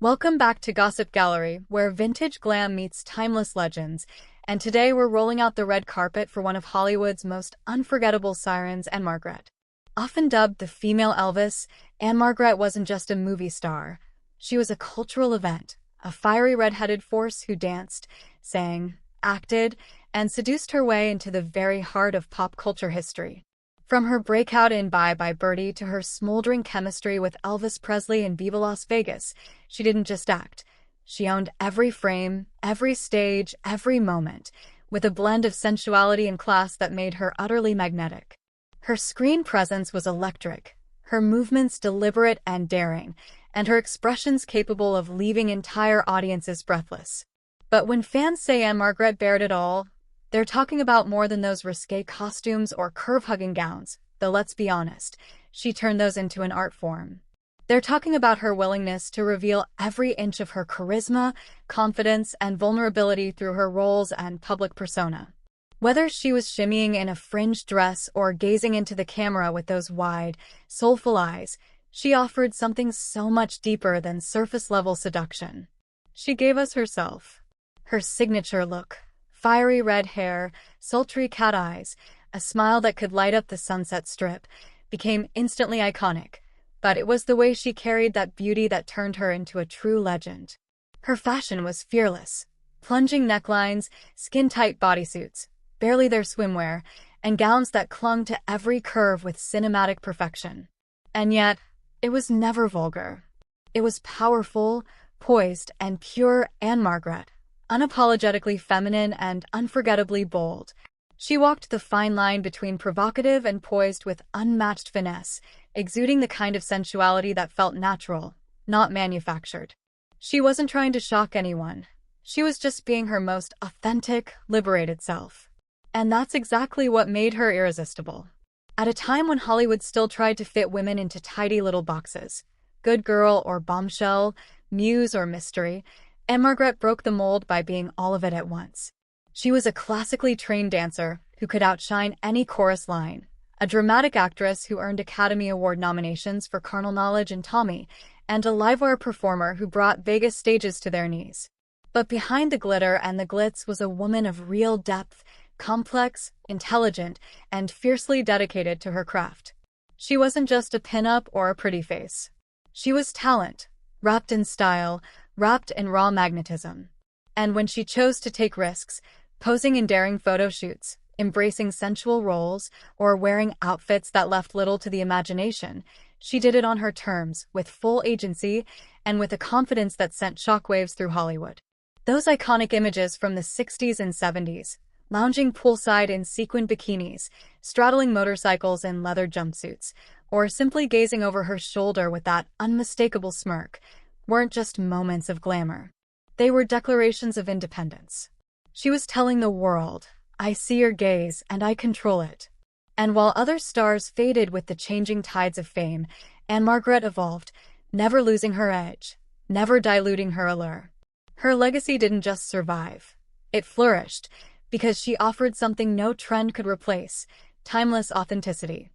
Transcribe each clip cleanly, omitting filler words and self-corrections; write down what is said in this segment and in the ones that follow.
Welcome back to Gossip Gallery, where vintage glam meets timeless legends, and today we're rolling out the red carpet for one of Hollywood's most unforgettable sirens, Ann-Margret. Often dubbed the female Elvis, Ann-Margret wasn't just a movie star. She was a cultural event, a fiery red-headed force who danced, sang, acted, and seduced her way into the very heart of pop culture history. From her breakout in Bye Bye Birdie to her smoldering chemistry with Elvis Presley in Viva Las Vegas, she didn't just act. She owned every frame, every stage, every moment, with a blend of sensuality and class that made her utterly magnetic. Her screen presence was electric, her movements deliberate and daring, and her expressions capable of leaving entire audiences breathless. But when fans say Ann-Margret bared it all, they're talking about more than those risque costumes or curve-hugging gowns, though let's be honest, she turned those into an art form. They're talking about her willingness to reveal every inch of her charisma, confidence, and vulnerability through her roles and public persona. Whether she was shimmying in a fringed dress or gazing into the camera with those wide, soulful eyes, she offered something so much deeper than surface-level seduction. She gave us herself. Her signature look. Fiery red hair, sultry cat eyes, a smile that could light up the Sunset Strip, became instantly iconic. But it was the way she carried that beauty that turned her into a true legend. Her fashion was fearless. Plunging necklines, skin-tight bodysuits, barely their swimwear, and gowns that clung to every curve with cinematic perfection. And yet, it was never vulgar. It was powerful, poised, and pure Ann-Margret. Unapologetically feminine and unforgettably bold. She walked the fine line between provocative and poised with unmatched finesse, exuding the kind of sensuality that felt natural, not manufactured. She wasn't trying to shock anyone. She was just being her most authentic, liberated self. And that's exactly what made her irresistible. At a time when Hollywood still tried to fit women into tidy little boxes, good girl or bombshell, muse or mystery, Ann-Margret broke the mold by being all of it at once. She was a classically trained dancer who could outshine any chorus line, a dramatic actress who earned Academy Award nominations for Carnal Knowledge and Tommy, and a livewire performer who brought Vegas stages to their knees. But behind the glitter and the glitz was a woman of real depth, complex, intelligent, and fiercely dedicated to her craft. She wasn't just a pin-up or a pretty face. She was talent, wrapped in style, wrapped in raw magnetism. And when she chose to take risks, posing in daring photo shoots, embracing sensual roles, or wearing outfits that left little to the imagination, she did it on her terms, with full agency, and with a confidence that sent shockwaves through Hollywood. Those iconic images from the 60s and 70s, lounging poolside in sequined bikinis, straddling motorcycles in leather jumpsuits, or simply gazing over her shoulder with that unmistakable smirk, weren't just moments of glamour. They were declarations of independence. She was telling the world, I see your gaze and I control it. And while other stars faded with the changing tides of fame, Ann-Margret evolved, never losing her edge, never diluting her allure. Her legacy didn't just survive. It flourished, because she offered something no trend could replace, timeless authenticity.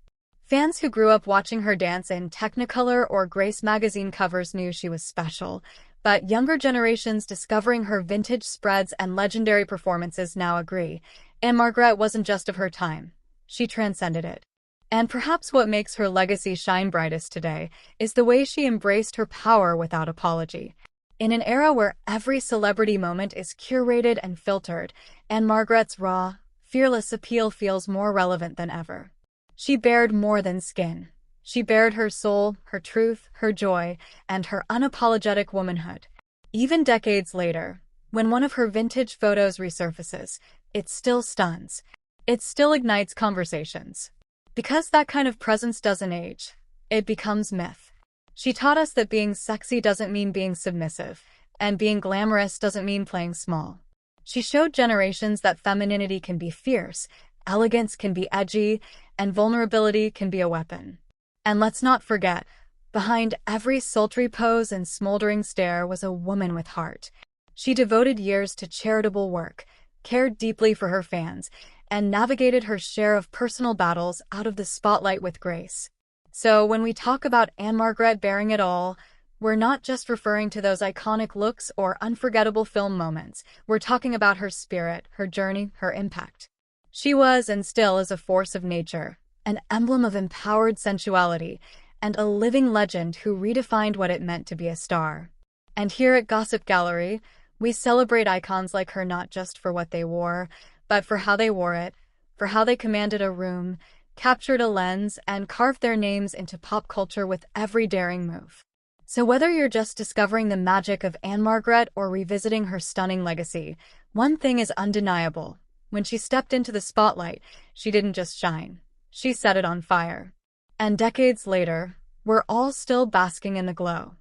Fans who grew up watching her dance in Technicolor or Grace magazine covers knew she was special, but younger generations discovering her vintage spreads and legendary performances now agree. Ann-Margret wasn't just of her time. She transcended it. And perhaps what makes her legacy shine brightest today is the way she embraced her power without apology. In an era where every celebrity moment is curated and filtered, Ann-Margret's raw, fearless appeal feels more relevant than ever. She bared more than skin. She bared her soul, her truth, her joy, and her unapologetic womanhood. Even decades later, when one of her vintage photos resurfaces, it still stuns. It still ignites conversations. Because that kind of presence doesn't age, it becomes myth. She taught us that being sexy doesn't mean being submissive, and being glamorous doesn't mean playing small. She showed generations that femininity can be fierce, elegance can be edgy, and vulnerability can be a weapon. And let's not forget, behind every sultry pose and smoldering stare was a woman with heart. She devoted years to charitable work, cared deeply for her fans, and navigated her share of personal battles out of the spotlight with grace. So when we talk about Ann-Margret bearing it all, We're not just referring to those iconic looks or unforgettable film moments. We're talking about her spirit, her journey, her impact. She was and still is a force of nature, an emblem of empowered sensuality, and a living legend who redefined what it meant to be a star. And here at Gossip Gallery, we celebrate icons like her not just for what they wore, but for how they wore it, for how they commanded a room, captured a lens, and carved their names into pop culture with every daring move. So whether you're just discovering the magic of Ann-Margret or revisiting her stunning legacy, one thing is undeniable. When she stepped into the spotlight, she didn't just shine. She set it on fire. And decades later, we're all still basking in the glow.